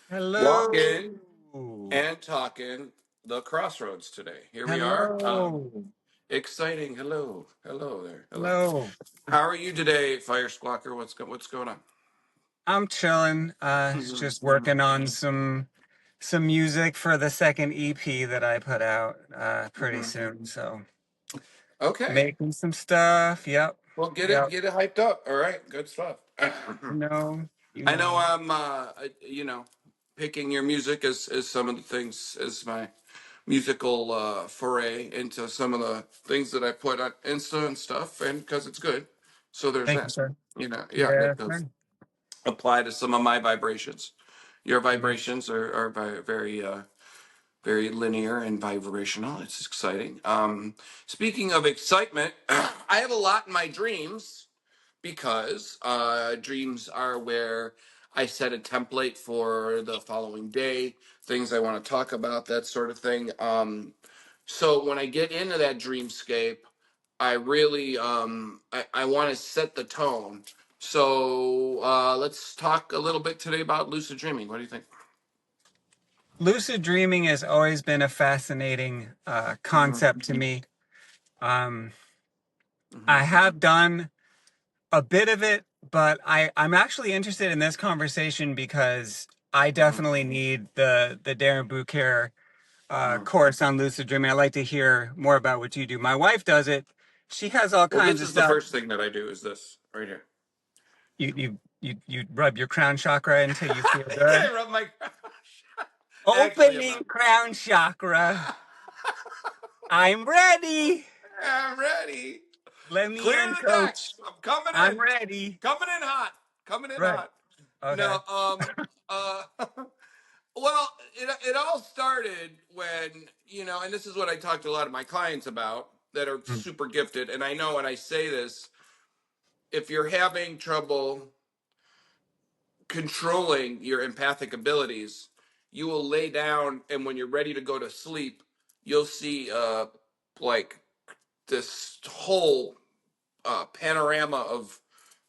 Hello. Walking and talking the crossroads today. Here we are. Hello. Exciting. Hello. Hello there. Hello. Hello. How are you today, Fire Squawker? What's going on? I'm chilling. Just working on some music for the second EP that I put out pretty soon. So Okay. making some stuff. Yep. Well, get it Yep. get it hyped up. All right. Good stuff. You know, you I know know. picking your music is some of the things is my musical foray into some of the things that I put on Insta and stuff, and because it's good. So there's Thank you, that. sir. Yeah, Yeah, that does sir. apply to some of my vibrations. Your Yeah. vibrations are very very linear and vibrational. It's exciting. Speaking of excitement, I have a lot in my dreams because dreams are where I set a template for the following day, things I want to talk about, that sort of thing. So when I get into that dreamscape, I really I want to set the tone. So let's talk a little bit today about lucid dreaming. What do you think? Lucid dreaming has always been a fascinating Hmm. concept to me. Um, Hmm. I have done a bit of it, but I'm actually interested in this conversation because I Hmm. definitely need the Darren Bucare Hmm. course on lucid dreaming. I'd like to hear more about what you do. My wife does it. She has all Well, kinds this of is the stuff. first thing that I do is this right here. You rub your crown chakra until you feel Yeah, good. I rub my. Actually, I'm Opening not. crown chakra. I'm ready. I'm ready. Let me Clear in, the decks. coach. I'm coming I'm in. ready. Coming in hot. Coming in Right. hot. Okay. No, uh, well, it all started when, and this is what I talk to a lot of my clients about that are Mm. super gifted. And I know when I say this, if you're having trouble controlling your empathic abilities, you will lay down, and when you're ready to go to sleep, you'll see like this whole panorama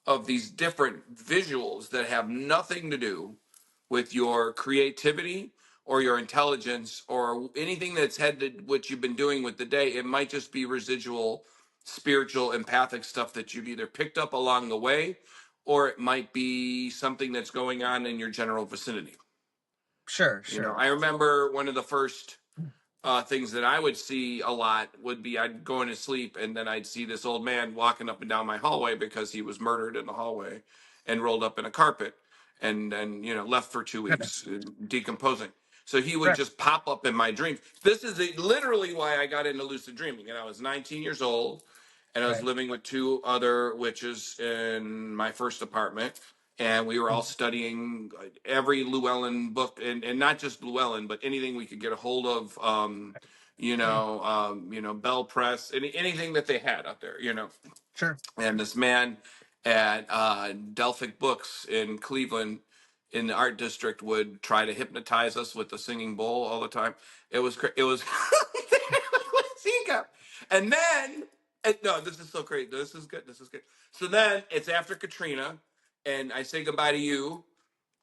of these different visuals that have nothing to do with your creativity or your intelligence or anything that's had to what you've been doing with the day. It might just be residual spiritual empathic stuff that you've either picked up along the way, or it might be something that's going on in your general vicinity. Sure, sure. I remember one of the first things that I would see a lot would be I'd go into sleep, and then I'd see this old man walking up and down my hallway because he was murdered in the hallway and rolled up in a carpet and then left for 2 weeks decomposing. So he would Right. just pop up in my dreams. This is literally why I got into lucid dreaming. And I was 19 years old, and I was Right. living with two other witches in my first apartment, and we were all studying every Llewellyn book, and not just Llewellyn, but anything we could get a hold of. Bell Press, anything that they had out there. Sure. And this man at Delphic Books in Cleveland, in the art district, would try to hypnotize us with the singing bowl all the time. It was and then no, this is so great. This is good. This is good. So then it's after Katrina, and I say goodbye to you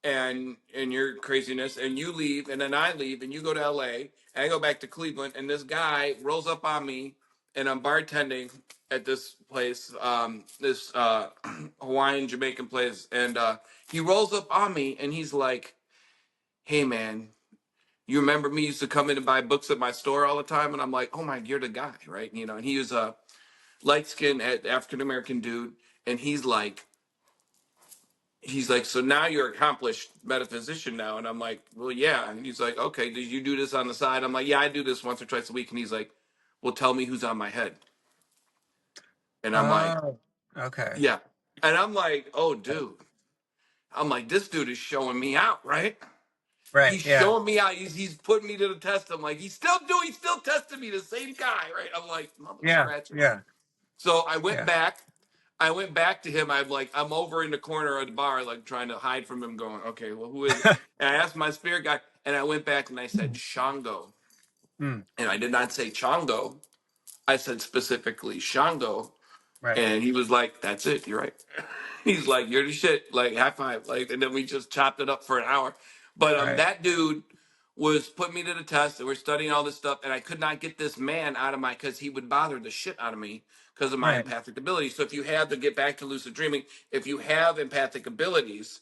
and your craziness, and you leave, and then I leave, and you go to LA, and I go back to Cleveland, and this guy rolls up on me, and I'm bartending at this place, this Hawaiian Jamaican place, and he rolls up on me, and he's like, "Hey man, you remember me? Used to come in and buy books at my store all the time." And I'm like, "Oh my, you're the guy, right?" And he was a light skinned African American dude, and he's like, "So now you're an accomplished metaphysician now?" And I'm like, "Well, yeah." And he's like, "Okay, did you do this on the side?" I'm like, "Yeah, I do this once or twice a week." And he's like, "Well, tell me who's on my head." And I'm like, Oh, okay. "Yeah." And I'm like, "Oh, dude." I'm like, "This dude is showing me out, right? Right. He's Yeah. showing me out. He's putting me to the test." I'm like, he's still testing me, the same guy, right?" I'm like, "Mother Yeah. scratcher." Yeah. So Yeah. I went back to him. I'm over in the corner of the bar, like trying to hide from him, going, "Okay, well, who is it?" And I asked my spirit guy, and I went back and I said Shango, Mm, and I did not say Chongo. I said specifically Shango, right. and he was like, "That's it. You're right." He's like, "You're the shit." Like, high five. Like, and then we just chopped it up for an hour. But Right. that dude was putting me to the test, and we're studying all this stuff, and I could not get this man out of my, because he would bother the shit out of me because of my Right. empathic ability. So if you have to get back to lucid dreaming, if you have empathic abilities,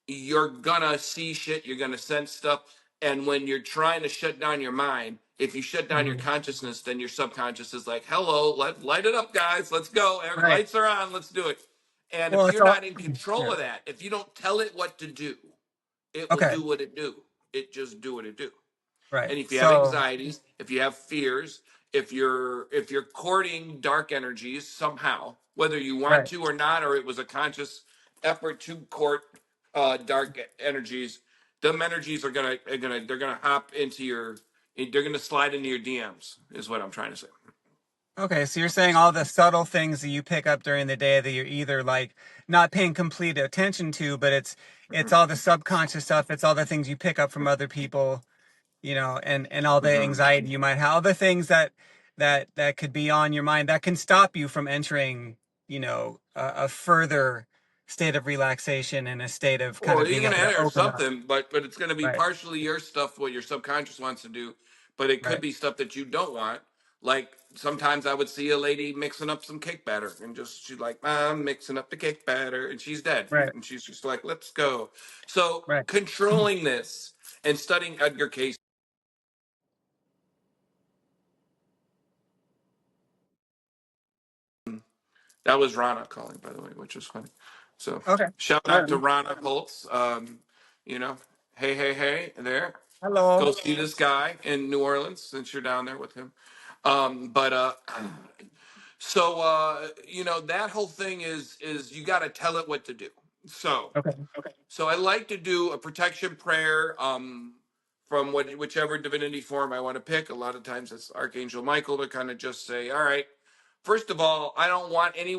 you're gonna see shit, you're gonna sense stuff. And when you're trying to shut down your mind, if you shut down your Mhm. consciousness, then your subconscious is like, hello, light it up, guys, let's go. Every Right. lights are on, let's do it. And Well, if it's you're all. not in control Yeah. of that, if you don't tell it what to do, it will Okay. do what it do. It just do what it do. Right. And if you have So. anxieties, if you have fears, if you're courting dark energies somehow, whether you want Right. to or not, or it was a conscious effort to court dark energies, them energies they're gonna hop into your, they're gonna slide into your DMs, is what I'm trying to say. Okay, so you're saying all the subtle things that you pick up during the day that you're either like not paying complete attention to, but it's all the subconscious stuff, it's all the things you pick up from other people, and all the Mhm. anxiety you might have, all the things that could be on your mind that can stop you from entering, a further state of relaxation and a state of kind Well, of you're being gonna able to enter open up. something, but it's gonna be Right. partially your stuff, what your subconscious wants to do, but it could Right. be stuff that you don't want. Like sometimes I would see a lady mixing up some cake batter, and just she's like, "I'm mixing up the cake batter," and she's dead, Right. and she's just like, "Let's go." So Right. controlling this and studying Edgar Cayce. That was Rana calling, by the way, which was funny. So Okay. shout All out to right. Rana Holtz. You know, hey there. Hello. Go see this guy in New Orleans since you're down there with him. But that whole thing is you got to tell it what to do. So Okay. I like to do a protection prayer from whichever divinity form I want to pick. A lot of times it's Archangel Michael to kind of just say, all right, first of all, I don't want any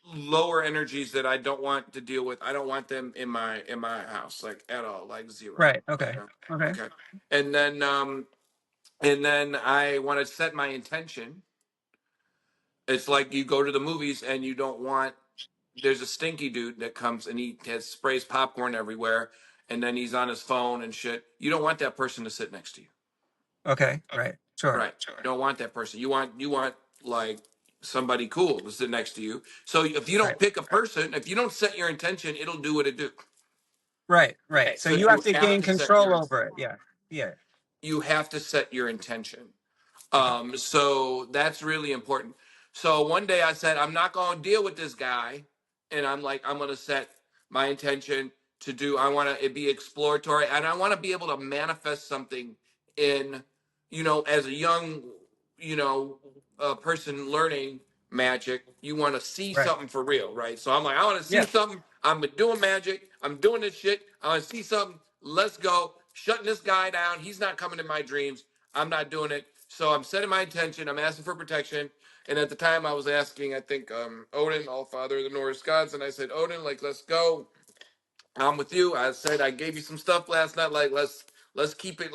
lower energies that I don't want to deal with. I don't want them in my house, like at all, like zero. Right. Okay. Okay. Okay. Okay. And then I want to set my intention. It's like you go to the movies and you don't want, there's a stinky dude that comes and he sprays popcorn everywhere, and then he's on his phone and shit. You don't want that person to sit next to you. Okay. Right. Sure. Right. You don't want that person. You want like somebody cool to sit next to you. So if you Right. don't pick a person, if you don't set your intention, it'll do what it do. Right. Right. So Because you have you to have gain to set control your over it. Yeah. Yeah. you have to set your intention. Okay. So that's really important. So one day I said, I'm not going to deal with this guy. And I'm like, I'm going to set my intention to do, I want to be exploratory, and I want to be able to manifest something in, as a young, person learning magic, you want to see Right. something for real, right? So I'm like, I want to see Yeah. something. I'm doing magic. I'm doing this shit. I want to see something. Let's go. Shutting this guy down. He's not coming in my dreams. I'm not doing it. So I'm setting my intention. I'm asking for protection. And at the time, I was asking, I think, Odin, All Father of the Norse gods, and I said, Odin, like, let's go. I'm with you. I said I gave you some stuff last night. Like, let's keep it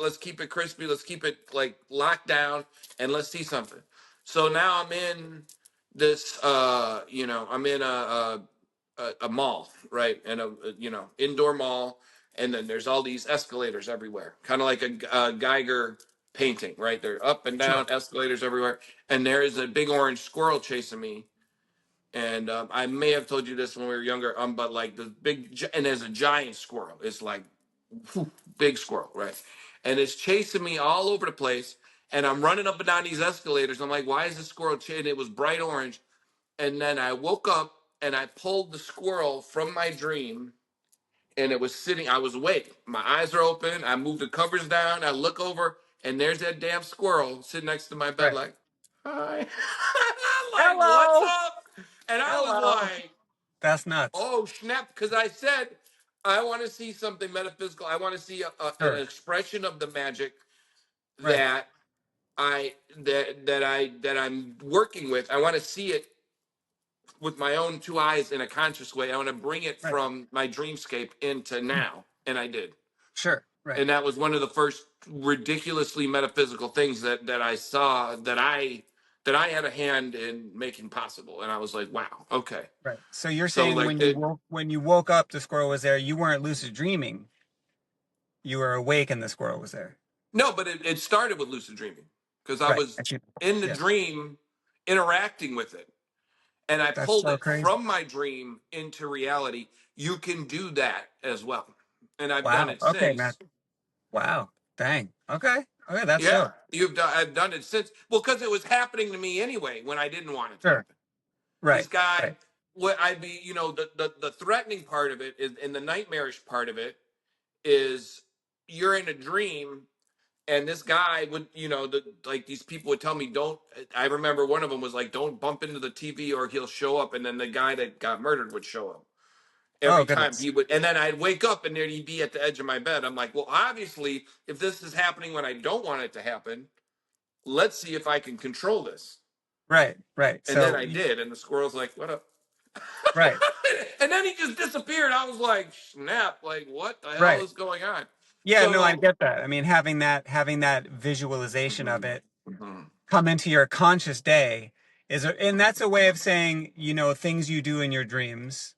crispy. Let's keep it like locked down, and let's see something. So now I'm in this. I'm in a mall, right, and a indoor mall, and then there's all these escalators everywhere, kind of like a Geiger painting, right? They're up and down Sure. escalators everywhere, and there is a big orange squirrel chasing me. And I may have told you this when we were younger, but like and there's a giant squirrel. It's like whew, big squirrel, right? And it's chasing me all over the place. And I'm running up and down these escalators. I'm like, why is this squirrel chasing? It was bright orange. And then I woke up and I pulled the squirrel from my dream, and it was sitting, I was awake. My eyes are open. I moved the covers down. I look over, and there's that damn squirrel sitting next to my bed, Right. like, hi. Like, what's Hello. up? And I was Hello. like, That's nuts. oh, snap. Because I said, I want to see something metaphysical. I want to see an Sure. expression of the magic Right. that I'm working with. I want to see it with my own two eyes in a conscious way. I want to bring it Right. from my dreamscape into now. And I did. Sure. Right. And that was one of the first ridiculously metaphysical things that I saw, that that I had a hand in making possible. And I was like, wow, okay. Right. So you're So saying like when you woke up, the squirrel was there. You weren't lucid dreaming. You were awake and the squirrel was there. no, but it started with lucid dreaming because I Right. was I see. in the Yeah. dream interacting with it. And I That's pulled so it crazy. from my dream into reality. You can do that as well. And I've done Wow. it Okay, man. since. Wow. Dang. Okay. Okay, that's Yeah, dope. I've done it since. Well, because it was happening to me anyway when I didn't want it to Sure. happen. This Right. guy, Right. what I'd be, the threatening part of it is, and the nightmarish part of it is you're in a dream, and this guy would, like these people would tell me, don't. I remember one of them was like, don't bump into the TV or he'll show up, and then the guy that got murdered would show up Oh, every time goodness. he would, and then I'd wake up and there he'd be at the edge of my bed. I'm like, well, obviously, if this is happening when I don't want it to happen, let's see if I can control this. Right. Right. And then So, I did, and the squirrel's like, what up? right. And then he just disappeared. I was like, snap, like, what the hell Right. is going on? Yeah, no, I So, get that. I mean, having that visualization of mhm, it mhm, come into your conscious day and that's a way of saying, things you do in your dreams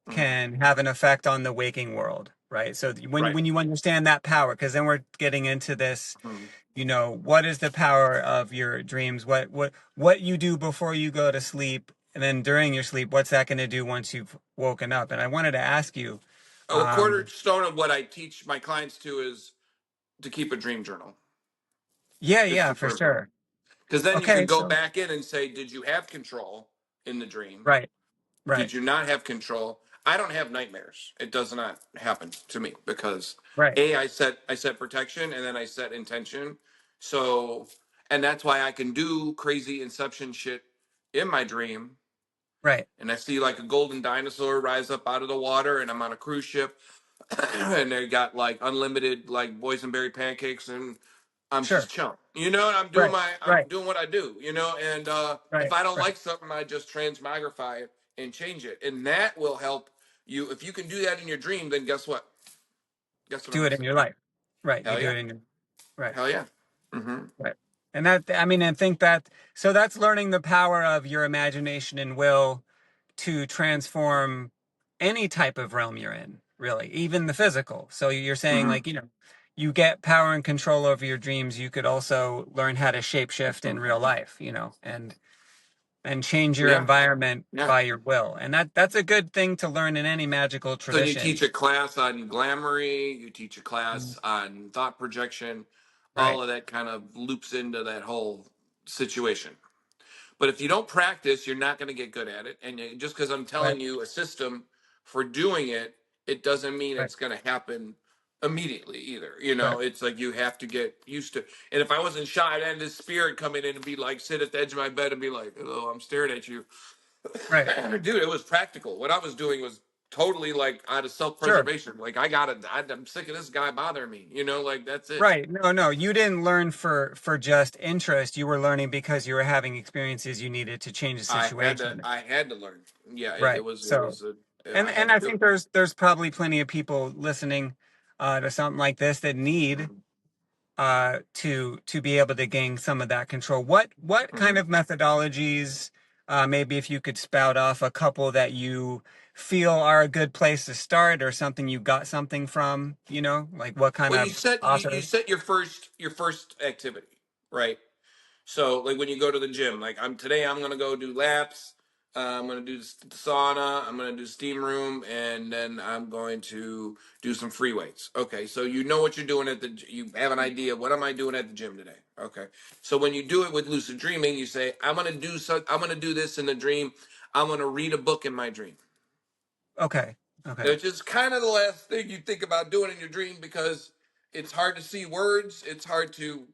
mhm. can have an effect on the waking world, right? So Right. when you understand that power, because then we're getting into this, Mhm. what is the power of your dreams? What you do before you go to sleep, and then during your sleep, what's that going to do once you've woken up? And I wanted to ask you, A um, cornerstone of what I teach my clients to is to keep a dream journal. yeah, It's yeah, super for important. sure. Because then you can Okay, go so back in and say, did you have control in the dream? right, right, Did you not have control? I don't have nightmares. It does not happen to me because right, I set protection and then I set intention. So and that's why I can do crazy inception shit in my dream. right, And I see like a golden dinosaur rise up out of the water, and I'm on a cruise ship, and they got like unlimited like boysenberry pancakes, and I'm sure, just chilling. And right, I'm right, doing what I do, and if right, I don't right. like something, I just transmogrify it and change it. And that will help you. If you can do that in your dream, then guess what? Guess what I'm Do gonna it in say? your life, right? You Hell do yeah. it in your right. Hell yeah. Mm-hmm. Right. And that, I mean, I think that, so that's learning the power of your imagination and will to transform any type of realm you're in, really, even the physical. So you're saying, Mm-hmm. like, you get power and control over your dreams. You could also learn how to shapeshift in real life, and change your Yeah. environment Yeah. by your will. And that's a good thing to learn in any magical So you teach tradition. a class on glamory, you teach a Mm. class on thought projection, all Right. of that kind of loops into that whole situation. But if you don't practice, you're not going to get good at it. And just because I'm Right. telling you a system for doing it, it doesn't mean Right. it's going to happen immediately either. Right. It's like you have to get used to. And if I wasn't shy, I'd have this spirit come in and be like, sit at the edge of my bed and be like, "Hello, I'm staring at you." Right. Dude, it was practical. What I was doing was totally like out of Sure. self-preservation. Like I got it. I'm sick of this guy bothering me. Like that's it. Right. No, no, you didn't learn for just interest. You were learning because you were having experiences you needed to change the I had to. situation. I had to learn. Yeah, it Right. was. It So, was a. and I and had I to. think there's probably plenty of people listening to something like this that need Mhm, to be able to gain some of that control. What kind mhm. of methodologies, maybe if you could spout off a couple that you feel are a good place to start or something you got something from, like what kind Well, you of set you authors? set your first activity, right? So, like when you go to the gym, like I'm gonna go do laps. I'm gonna do the sauna. I'm gonna do steam room, and then I'm going to do some free weights. Okay, so you know what you're doing you have an idea. What am I doing at the gym today? Okay, so when you do it with lucid dreaming, you say I'm gonna do this in the dream. I'm gonna read a book in my dream. Okay. Okay. Which is kind of the last thing you think about doing in your dream because it's hard to see words. It's hard to,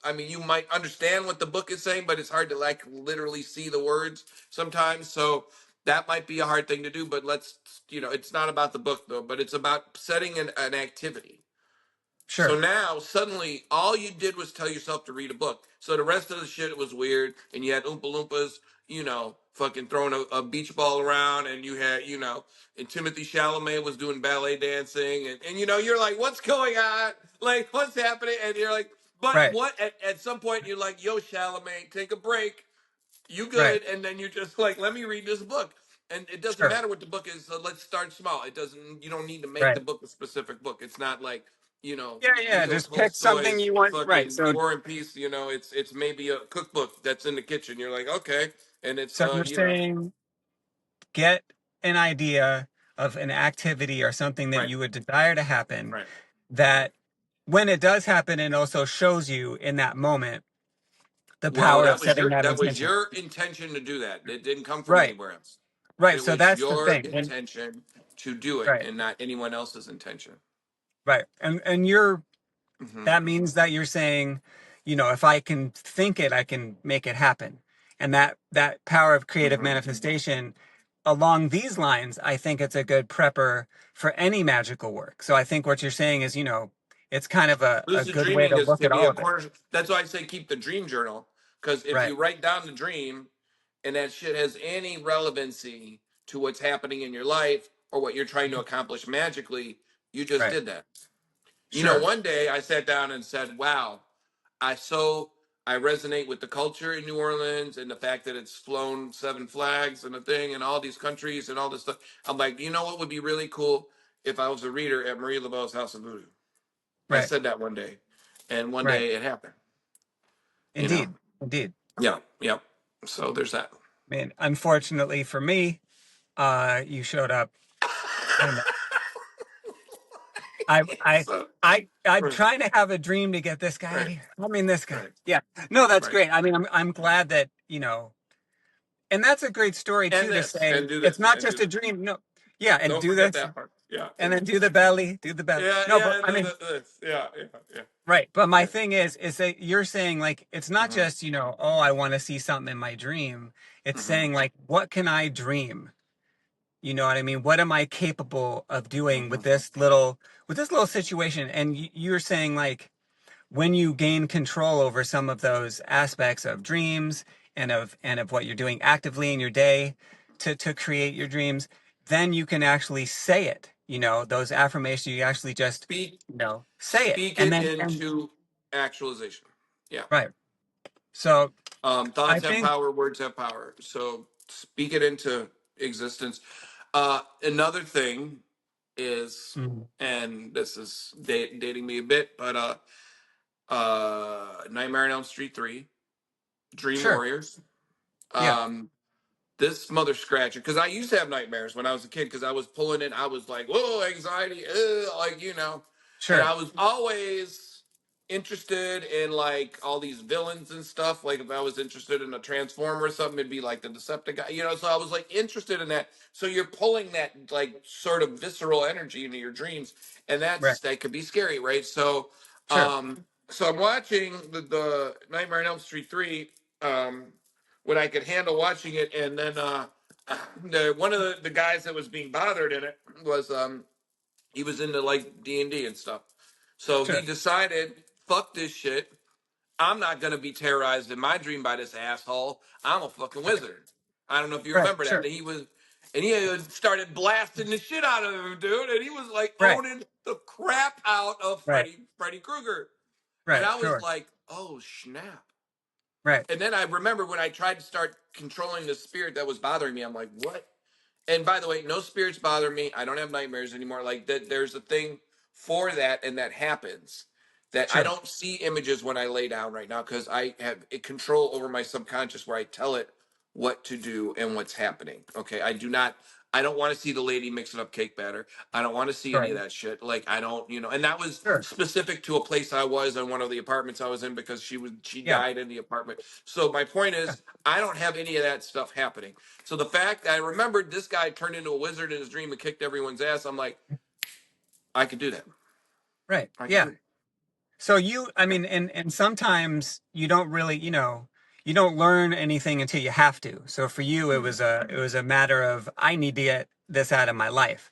I mean, you might understand what the book is saying, but it's hard to like literally see the words sometimes. So that might be a hard thing to do, but it's not about the book though, but it's about setting an activity. So Sure. now suddenly all you did was tell yourself to read a book. So the rest of the shit was weird, and you had Oompa Loompas, fucking throwing a beach ball around, and you had, and Timothy Chalamet was doing ballet dancing, and you're like, what's going on? Like, what's happening? And you're like, But Right. what at some point you're like, yo, Chalamet, take a break. You Right. good? And then you're just like, let me read this book. And it doesn't Sure. matter what the book is. So let's start small. It doesn't. You don't need to make the Right. book a specific book. It's not like Yeah. Yeah. Leo Just pick something Tolstoy's you want. Right. fucking So, War and Peace. It's maybe a cookbook that's in the kitchen. You're like, okay, and it's so you're saying get an idea of an activity or something that right, you would desire to happen, right. that when it does happen, it also shows you in that moment the Well, power of setting that that was intention. your intention to do that. It didn't come from Right. anywhere else. Right. It So was that's the your thing. And intention to do it, right. and not anyone else's intention. Right. And you're Hmm. that means that you're saying, if I can think it, I can make it happen. And that power of creative Hmm. manifestation along these lines, I think it's a good prepper for any magical work. So I think what you're saying is, it's kind of a Lucid good way dreaming to is look to at be all a of it. corner. That's why I say keep the dream journal. Because if Right. you write down the dream and that shit has any relevancy to what's happening in your life or what you're trying to accomplish magically, you just Right. did that. Sure. One day I sat down and said, wow, I so I resonate with the culture in New Orleans and the fact that it's flown seven flags and a thing in all these countries and all this stuff. I'm like, you know what would be really cool if I was a reader at Marie Laveau's House of Voodoo. I Right. said that one day, and one Right. day it happened. You know? Indeed. Indeed. Yeah, yeah. So there's that. I mean, unfortunately for me, you showed up. I don't know. I I So I'm right, trying to have a dream to get this guy out of right, here. I mean, this guy. right, Yeah. No, that's right. great. I mean, I'm glad that, and that's a great story And too, to this, say and do it's this, not and do just a this. dream. No. Yeah, and Don't do forget this that part. Yeah, and and then do the belly, do the belly. yeah, No, yeah, but and I do mean, this. Yeah, yeah, yeah, right. But my yeah. thing is that you're saying like it's not Hmm. just, oh, I want to see something in my dream. It's Hmm. saying like, what can I dream? You know what I mean? What am I capable of doing Hmm. with this little situation? And you're saying like when you gain control over some of those aspects of dreams and of what you're doing actively in your day to create your dreams, then you can actually say it. Those affirmations, you actually just, Speak, say it. speak And it then, and into actualization. Yeah. right. So I Thoughts have think, power, words have power. So speak it into existence. Another thing is, mhm, and this is dating me a bit, but Nightmare on Elm Street 3, Dream sure. Warriors. Yeah, Um, this mother scratcher, because I used to have nightmares when I was a kid because I was pulling it. I was like, whoa, anxiety, and sure. I was always interested in like all these villains and stuff. Like if I was interested in a transformer or something, it'd be like the Decepticon, so I was like interested in that. So you're pulling that like sort of visceral energy into your dreams, and Right. that could be scary, right? So Sure. so I'm watching the Nightmare on Elm Street 3, um when I could handle watching it, and then one of the guys that was being bothered in it was he was into like D&D and stuff. So he Sure. decided, fuck this shit. I'm not gonna be terrorized in my dream by this asshole. I'm a fucking Right. wizard. I don't know if you Right. remember that. Sure. And he started blasting the shit out of him, dude. And he was like Right. owning the crap out of Right. Freddy Krueger. And Right. I was Sure. like, oh snap. Right. And then I remember when I tried to start controlling the spirit that was bothering me, I'm like, what? And by the way, no spirits bother me. I don't have nightmares anymore. Like that, there's a thing for that, and that happens. That I Sure. don't see images when I lay down right now because I have a control over my subconscious where I tell it what to do and what's happening. Okay, I do not. I don't want to see the lady mixing up cake batter. I don't want to see any Right. of that shit. Like I don't, And that was Sure. specific to a place I was in one of the apartments I was in because she Yeah. died in the apartment. So my point Yeah. is, I don't have any of that stuff happening. So the fact that I remembered this guy turned into a wizard in his dream and kicked everyone's ass, I'm like, I could do that. Right. I could do Yeah. it. So I Yeah. mean, and sometimes you don't really, you don't learn anything until you have to. So for you, Mhm. it was a matter of I need to get this out of my life.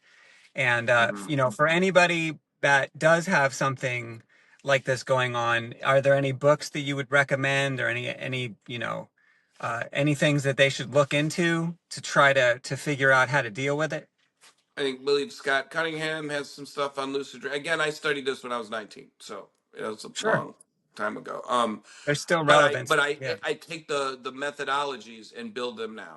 And Mhm. for anybody that does have something like this going on, are there any books that you would recommend, or any things that they should look into to try to figure out how to deal with it? Believe Scott Cunningham has some stuff on lucid dream. Again, I studied this when I was 19, so it was a Sure. long time ago. There's still But I relevance. but I Yeah, I take the methodologies and build them now.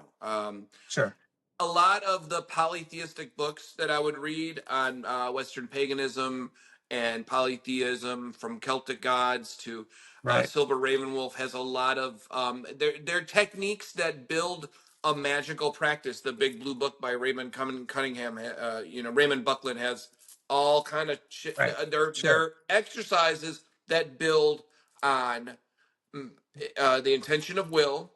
sure. A lot of the polytheistic books that I would read on Western paganism and polytheism, from Celtic gods to Right, Silver Ravenwolf, has a lot of their techniques that build a magical practice. The Big Blue Book by Raymond Cunningham, Raymond Buckland has all kind of shit. right. Sure. They're exercises that build on the intention of will,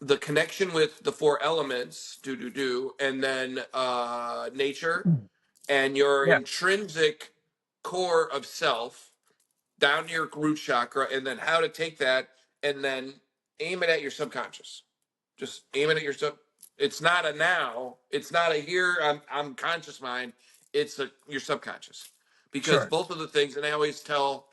the connection with the four elements, and then nature and your Yeah, intrinsic core of self down to your root chakra, and then how to take that and then aim it at your subconscious. Just aim it at your sub. It's not a now. It's not a here. I'm conscious mind. It's your subconscious, because sure. both of the things. And I always tell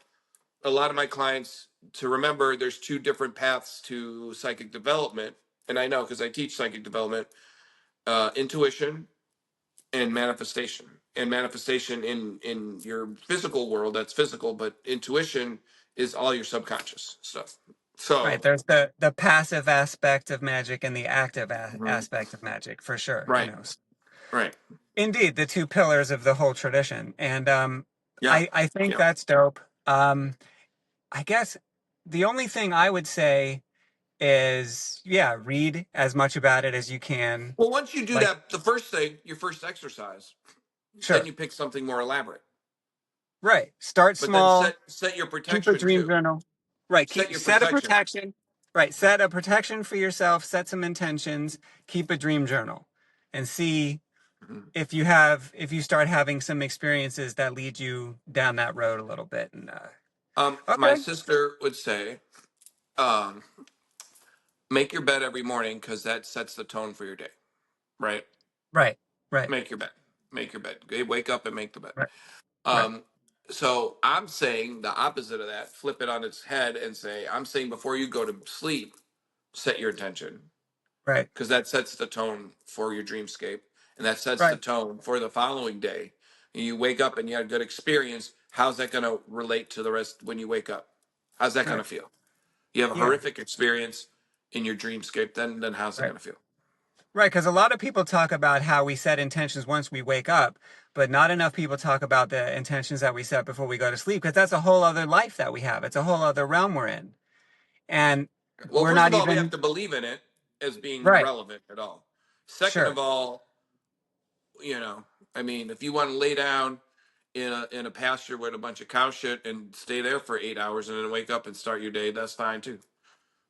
a lot of my clients to remember there's two different paths to psychic development. And I know because I teach psychic development: intuition and manifestation. And manifestation in your physical world, that's physical, but intuition is all your subconscious stuff. Right. So There's the passive aspect of magic and the active mhm. aspect of magic for sure. Right, right. Indeed, the two pillars of the whole tradition. And Yeah, I think yeah. that's dope. I guess the only thing I would say is, yeah, read as much about it as you can. Well, once you do Like, that, the first thing, your first exercise, then sure. you pick something more elaborate. Right. Start But then small, set your keep a protection dream too. journal. Right. Set your Set a protection. protection. Right. Set a protection for yourself, set some intentions, keep a dream journal, and see Mhm. if you start having some experiences that lead you down that road a little bit. And My okay. sister would say, um, make your bed every morning because that sets the tone for your day. Right? Right. Right. Make your bed. Make your bed. Okay, wake up and make the bed. Right. Right. Um, so I'm saying the opposite of that. Flip it on its head and say, I'm saying before you go to sleep, set your intention, Right. because that sets the tone for your dreamscape, and that sets the Right. tone for the following day. You wake up and you had a good experience. How's that going to relate to the rest when you wake up? How's that going to Right. feel? You have a Yeah. horrific experience in your dreamscape, then how's it Right. going to feel? Right. Because a lot of people talk about how we set intentions once we wake up, but not enough people talk about the intentions that we set before we go to sleep, because that's a whole other life that we have. It's a whole other realm we're in. And Well, we're first not of all, we have even to believe in it as being right. relevant at all. Second of Sure. all, I mean, if you want to lay down in a pasture with a bunch of cow shit and stay there for 8 hours and then wake up and start your day, that's fine too.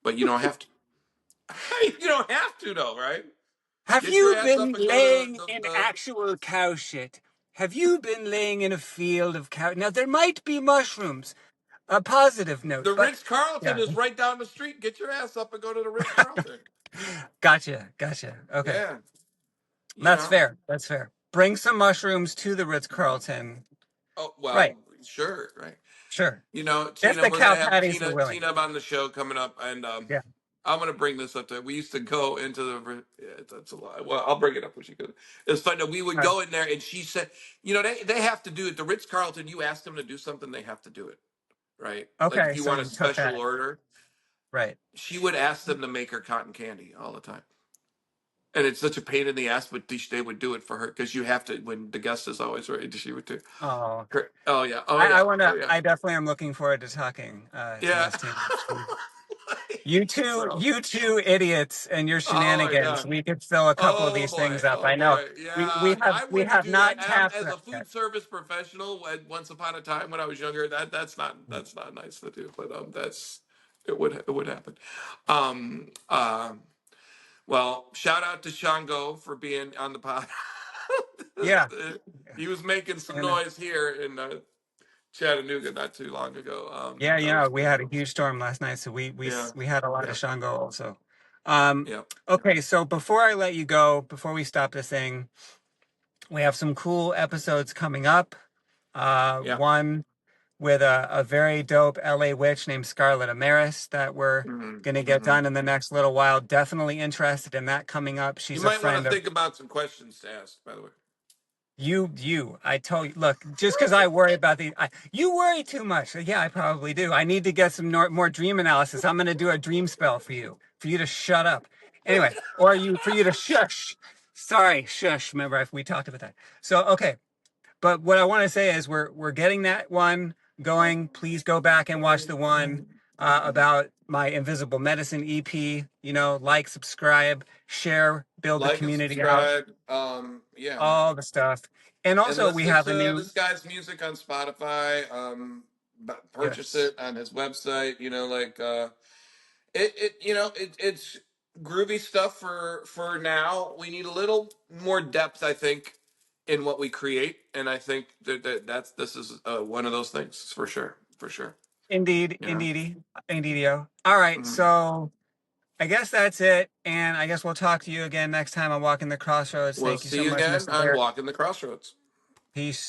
But you don't have to. You don't have to though, right? Have Get your you ass up been and go to laying in actual cow shit? Have you been laying in a field of cow? Now, there might be mushrooms, a positive note, the but Ritz Carlton yeah. is right down the street. Get your ass up and go to the Ritz Carlton. Gotcha. Gotcha. Okay. Yeah, you That's know. fair. That's fair. Bring some mushrooms to the Ritz-Carlton. Oh Right. well, sure, right. Sure. If Tina, the we're cow gonna have patties are willing. Tina on the show coming up, and Yeah. I'm gonna bring this up. We used to go into the. Yeah, that's a lot. Well, I'll bring it up when she goes. It's fun that we would All right. go in there, and she said, they have to do it. The Ritz Carlton, you ask them to do something, they have to do it, right? Like if Okay. you So want a you took special that. order, Right. she would ask them to make her cotton candy all the time. And it's such a pain in the ass, but they would do it for her because you have to when the guest is always right. She would do. Oh, Oh yeah, oh I yeah, want oh to, yeah, I definitely am looking forward to talking to yeah. Miss Tina. Like, so. You two idiots and your Oh my shenanigans. god. We could fill a couple of Oh these boy. things up. Oh I know. boy. Yeah, I We wouldn't have do that. not tapped As that a yet. food service professional, once upon a time when I was younger, that's not nice to do. But it would happen. Um. Uh. Well, shout out to Shango for being on the pod. Yeah. He was making some And noise here in Chattanooga not too long ago. yeah, That was we pretty had a cool. huge storm last night, so Yeah. we had a lot of Yeah. Shango also. Um, Yeah. okay, so before I let you go, before we stop this thing, we have some cool episodes coming up. Yeah. One with a very dope LA witch named Scarlet Amaris that we're Hmm. gonna get Hmm. done in the next little while. Definitely interested in that coming up. You She's a might want to friend of think about some questions to ask, by the way. I told you, look, just because I worry about you worry too much. Yeah, I probably do. I need to get some more dream analysis. I'm going to do a dream spell for you to shut up. Anyway, for you to shush. Sorry, shush. Remember, we talked about that. So, okay. But what I want to say is we're getting that one going. Please go back and watch the one about my invisible medicine EP. You know, like, subscribe, share, build the Like and community out, subscribe. Yeah, man. all the stuff. And And also we listen have a to new this guy's music on Spotify. Purchase yes. it on his website. You know, like it's groovy stuff for now. We need a little more depth, I think, in what we create, and I think this is one of those things for sure. Indeed, You know. indeedy, indeedio. All right, Mhm. so I guess that's it. And I guess we'll talk to you again next time on Walking the Crossroads. We'll Thank you see so you much, again Mr. on Bear. Walking the Crossroads. Peace.